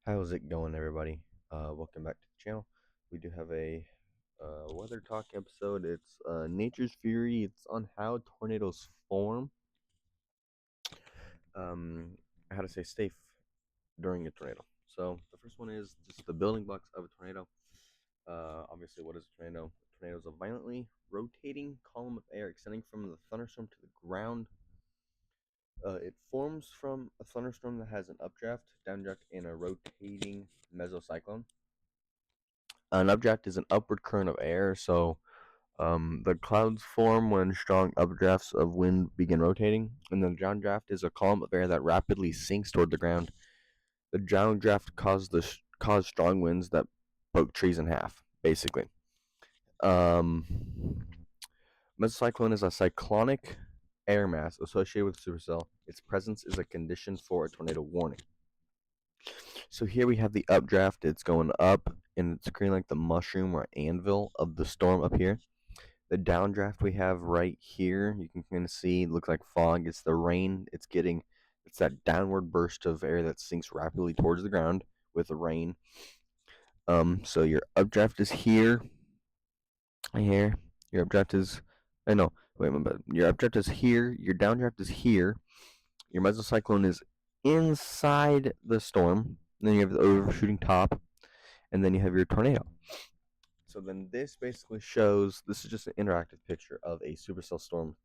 How's it going, everybody? Welcome back to the channel. We do have a weather talk episode. It's Nature's Fury. It's on how tornadoes form. Um, how to stay safe during a tornado. So the first one is just the building blocks of a tornado. Obviously, what is a tornado? A tornado is a violently rotating column of air extending from the thunderstorm to the ground. It forms from a thunderstorm that has an updraft, downdraft, and a rotating mesocyclone. An updraft is an upward current of air, so the clouds form when strong updrafts of wind begin rotating, and the downdraft is a column of air that rapidly sinks toward the ground. The downdraft caused strong winds that broke trees in half, basically. Um, Mesocyclone is a cyclonic air mass associated with supercell. Its presence is a condition for a tornado warning. So here we have the updraft. It's going up, and it's creating like the mushroom or anvil of the storm up here. The downdraft we have right here, you can kind of see, it looks like fog. It's the rain. It's that downward burst of air that sinks rapidly towards the ground with the rain. So your updraft is here. Here, your updraft is, I know, wait a minute, your updraft is here. Your downdraft is here. Your mesocyclone is inside the storm. Then you have the overshooting top, and then you have your tornado. So then this basically shows, this is just an interactive picture of a supercell storm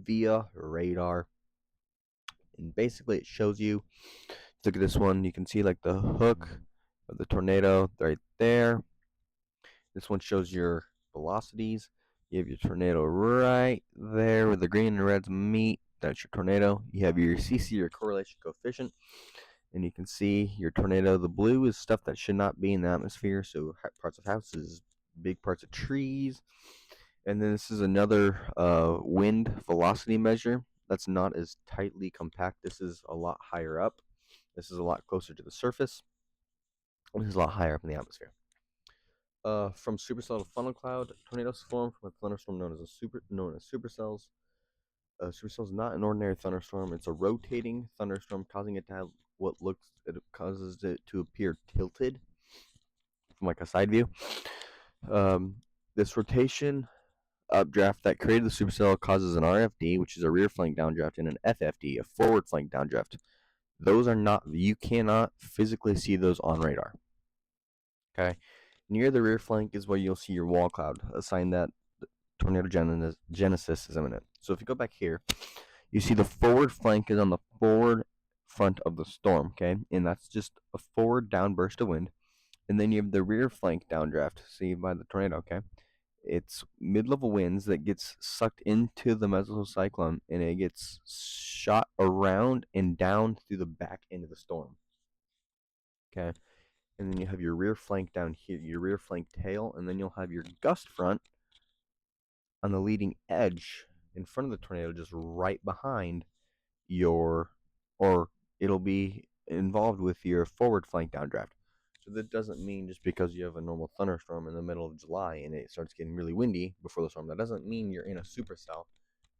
via radar. And basically it shows you, look at this one, you can see like the hook of the tornado right there. This one shows your velocities. You have your tornado right there where the green and reds meet. That's your tornado. You have your CC, your correlation coefficient. And you can see your tornado. The blue is stuff that should not be in the atmosphere. So parts of houses, big parts of trees. And then this is another wind velocity measure. That's not as tightly compact. This is a lot higher up. This is a lot closer to the surface. This is a lot higher up in the atmosphere. From supercell to funnel cloud, tornadoes form from a thunderstorm known as supercells. Supercell is not an ordinary thunderstorm. It's a rotating thunderstorm, causing it to have it causes it to appear tilted from like a side view. Um, this rotation updraft that created the supercell causes an RFD, which is a rear flank downdraft, and an FFD, a forward flank downdraft. Those are not, you cannot physically see those on radar. Okay. Near the rear flank is where you'll see your wall cloud, a sign that tornado genesis is imminent. So if you go back here, you see the forward flank is on the forward front of the storm, okay? And that's just a forward downburst of wind. And then you have the rear flank downdraft, see by the tornado, okay? It's mid-level winds that gets sucked into the mesocyclone, and it gets shot around and down through the back end of the storm. Okay, and then you have your rear flank down here, your rear flank tail, and then you'll have your gust front on the leading edge in front of the tornado, just right behind your, or it'll be involved with your forward flank downdraft. So that doesn't mean just because you have a normal thunderstorm in the middle of July and it starts getting really windy before the storm, that doesn't mean you're in a supercell.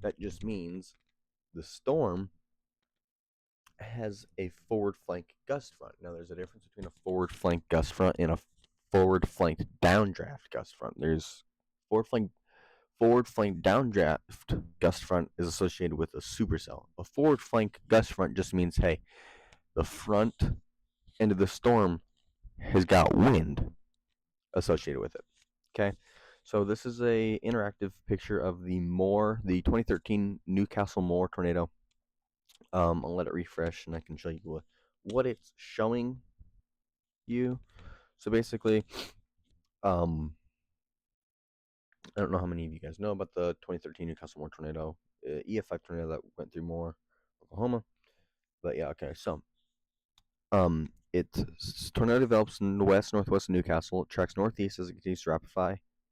That just means the storm has a forward flank gust front. Now, there's a difference between a forward flank gust front and a forward flank downdraft gust front. There's forward flank downdraft gust front is associated with a supercell. A forward flank gust front just means, hey, the front end of the storm has got wind associated with it. Okay, so this is a interactive picture of the 2013 Newcastle Moore tornado. I'll let it refresh, and I can show you what it's showing you. So basically, um, I don't know how many of you guys know about the 2013 Newcastle Moore tornado, EF5 tornado that went through Moore, Oklahoma. But yeah, okay. So, tornado develops in the west northwest of Newcastle. It tracks northeast as it continues to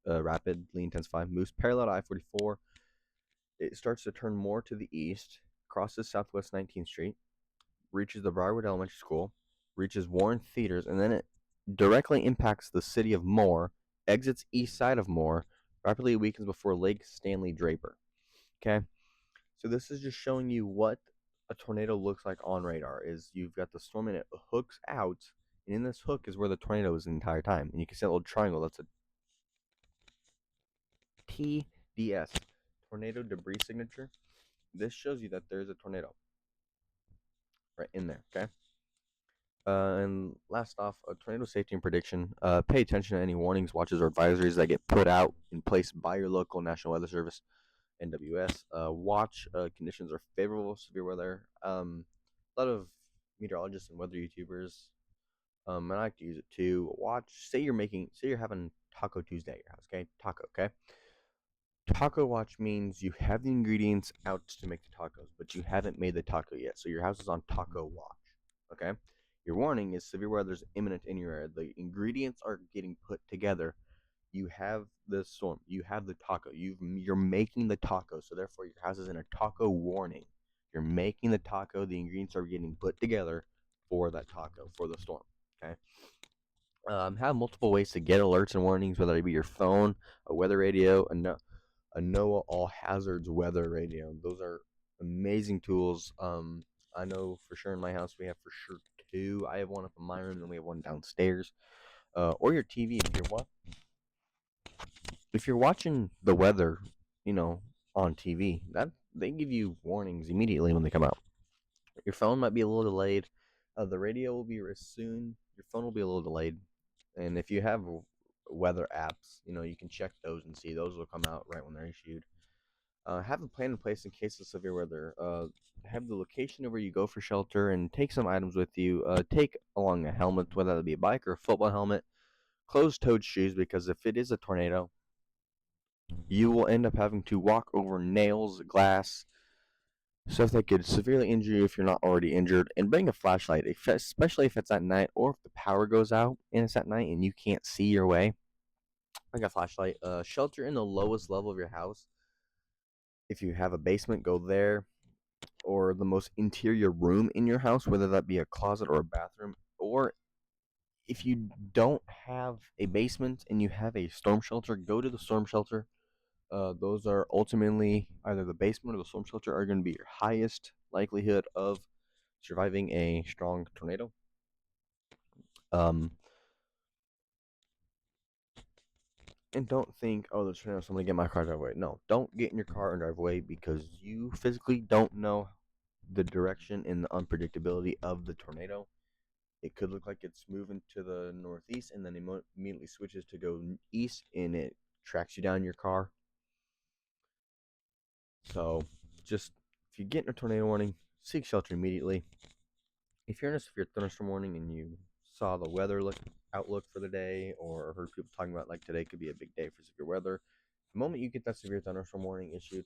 rapidly intensify. Moves parallel to I-44. It starts to turn more to the east, crosses Southwest 19th Street, reaches the Briarwood Elementary School, reaches Warren Theaters, and then it directly impacts the city of Moore, exits east side of Moore, rapidly weakens before Lake Stanley Draper. Okay, so this is just showing you what a tornado looks like on radar. Is you've got the storm and it hooks out, And in this hook is where the tornado is the entire time. And you can see that little triangle. That's a TDS, tornado debris signature. This shows you that there's a tornado right in there. Okay. And last off, tornado safety and prediction. Pay attention to any warnings, watches, or advisories that get put out in place by your local National Weather Service, NWS. Watch conditions are favorable, severe weather. A lot of meteorologists and weather YouTubers, and I like to use it too. Watch. Say you're having Taco Tuesday at your house. Okay, taco. Okay. Taco watch means you have the ingredients out to make the tacos, but you haven't made the taco yet. So your house is on taco watch. Okay. Your warning is severe weather is imminent in your area. The ingredients are getting put together. You have the storm. You have the taco. You're making the taco. So therefore, your house is in a taco warning. You're making the taco. The ingredients are getting put together for that taco for the storm. Okay. Have multiple ways to get alerts and warnings, whether it be your phone, a weather radio, a NOAA All Hazards weather radio. Those are amazing tools. I know for sure in my house we have for sure two. I have one up in my room, and we have one downstairs. Or your TV if you're watching the weather, you know, on TV, that they give you warnings immediately when they come out. Your phone might be a little delayed. The radio will be soon. Your phone will be a little delayed, and if you have weather apps, you can check those and see those will come out right when they're issued. Have a plan in place in case of severe weather. Have the location of where you go for shelter and take some items with you. Take along a helmet, whether that be a bike or a football helmet. Closed-toed shoes, because if it is a tornado, you will end up having to walk over nails, glass, stuff that could severely injure you if you're not already injured. And bring a flashlight, especially if it's at night or if the power goes out and it's at night and you can't see your way. Bring a flashlight. Shelter in the lowest level of your house. If you have a basement, go there, or the most interior room in your house, whether that be a closet or a bathroom. Or if you don't have a basement and you have a storm shelter, go to the storm shelter. Those are ultimately either the basement or the storm shelter are going to be your highest likelihood of surviving a strong tornado. Um, and don't think, oh, there's a tornado, so I'm going to get my car drive away. No, don't get in your car and drive away, because you physically don't know the direction and the unpredictability of the tornado. It could look like it's moving to the northeast and then immediately switches to go east, and it tracks you down your car. So just, if you get in a tornado warning, seek shelter immediately. If you're in a severe thunderstorm warning and you saw the weather outlook for the day, or heard people talking about like today could be a big day for severe weather, the moment you get that severe thunderstorm warning issued,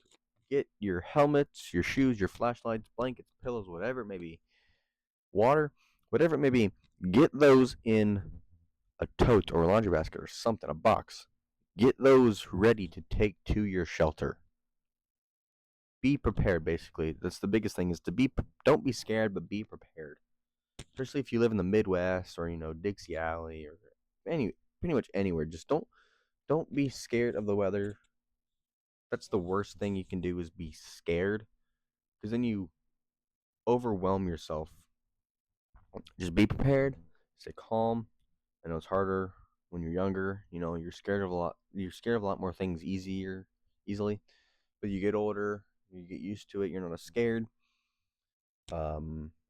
get your helmets, your shoes, your flashlights, blankets, pillows, whatever it may be, water, whatever it may be, get those in a tote or a laundry basket or something, a box. Get those ready to take to your shelter. Be prepared, basically. That's the biggest thing, is don't be scared, but be prepared. Especially if you live in the Midwest, or Dixie Alley, or pretty much anywhere. Just don't be scared of the weather. That's the worst thing you can do, is be scared, because then you overwhelm yourself. Just be prepared, stay calm. I know it's harder when you're younger. You're scared of a lot. You're scared of a lot more things easily. But you get older, you get used to it. You're not as scared.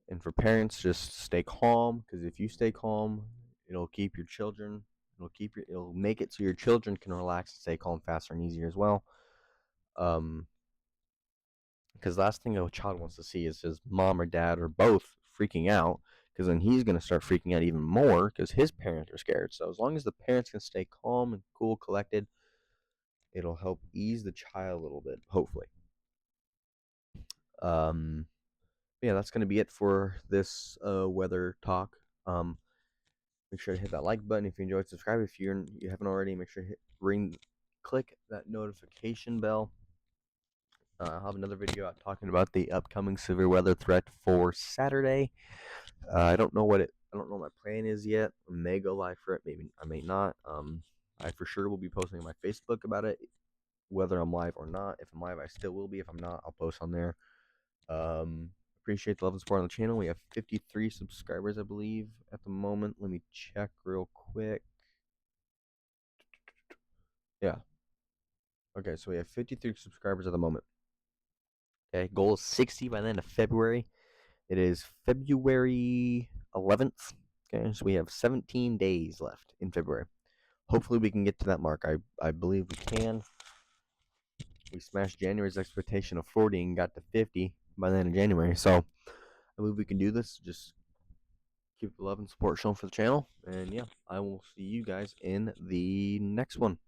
And for parents, just stay calm, because if you stay calm, it'll keep your children. It'll make it so your children can relax and stay calm faster and easier as well. Because last thing a child wants to see is his mom or dad or both freaking out, because then he's going to start freaking out even more because his parents are scared. So as long as the parents can stay calm and cool, collected, it'll help ease the child a little bit, hopefully. Yeah, that's going to be it for this weather talk. Make sure to hit that like button if you enjoyed. Subscribe if you haven't already. Make sure to click that notification bell. I'll have another video out talking about the upcoming severe weather threat for Saturday. I don't know what my plan is yet. I may go live for it, maybe I may not. I for sure will be posting on my Facebook about it, whether I'm live or not. If I'm live, I still will be. If I'm not, I'll post on there. appreciate the love and support on the channel. We have 53 subscribers, I believe, at the moment. Let me check real quick. Yeah. Okay, so we have 53 subscribers at the moment. Okay, goal is 60 by the end of February. It is February 11th. Okay, so we have 17 days left in February. Hopefully we can get to that mark. I believe we can. We smashed January's expectation of 40 and got to 50 by the end of January. So I believe we can do this. Just keep the love and support shown for the channel. And yeah, I will see you guys in the next one.